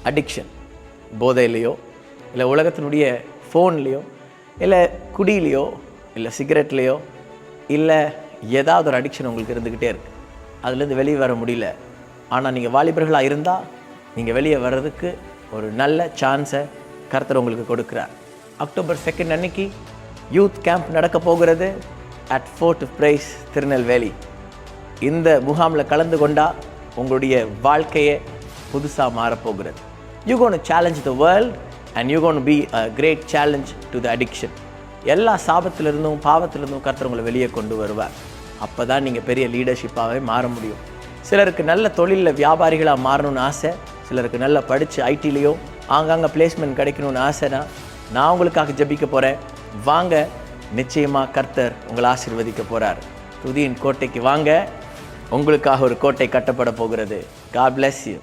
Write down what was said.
Addiction, போதையிலையோ இல்லை உலகத்தினுடைய ஃபோன்லேயோ இல்லை குடியிலையோ இல்லை சிகரெட்லேயோ இல்லை ஏதாவது ஒரு அடிக்ஷன் உங்களுக்கு இருந்துக்கிட்டே இருக்குது. அதுலேருந்து வெளியே வர முடியல. ஆனால் நீங்கள் வாலிபர்களாக இருந்தால் நீங்கள் வெளியே வர்றதுக்கு ஒரு நல்ல சான்ஸை கர்த்தர் உங்களுக்கு கொடுக்குறார். அக்டோபர் 2 அன்னைக்கு யூத் கேம்ப் நடக்க போகிறது அட் ஃபோர்ட் பிரைஸ், திருநெல்வேலி. இந்த முகாமில் கலந்து கொண்டால் உங்களுடைய வாழ்க்கையை புதுசாக மாறப்போகிறது. You gonna challenge the world and you gonna be a great challenge to the addiction. எல்லா சாபத்திலிருந்தும் பாவத்திலிருந்தும் கர்த்தர் உங்களை வெளியே கொண்டு வருவார். அப்போ தான் நீங்கள் பெரிய லீடர்ஷிப்பாகவே மாற முடியும். சிலருக்கு நல்ல தொழிலில் வியாபாரிகளாக மாறணும்னு ஆசை, சிலருக்கு நல்லா படித்து ஐடிலேயோ ஆங்காங்கே பிளேஸ்மெண்ட் கிடைக்கணும்னு ஆசைனா நான் உங்களுக்காக ஜெபிக்க போகிறேன். வாங்க, நிச்சயமாக கர்த்தர் உங்களை ஆசீர்வதிக்க போகிறார். துதியின் கோட்டைக்கு வாங்க, உங்களுக்காக ஒரு கோட்டை கட்டப்பட போகிறது. God bless you.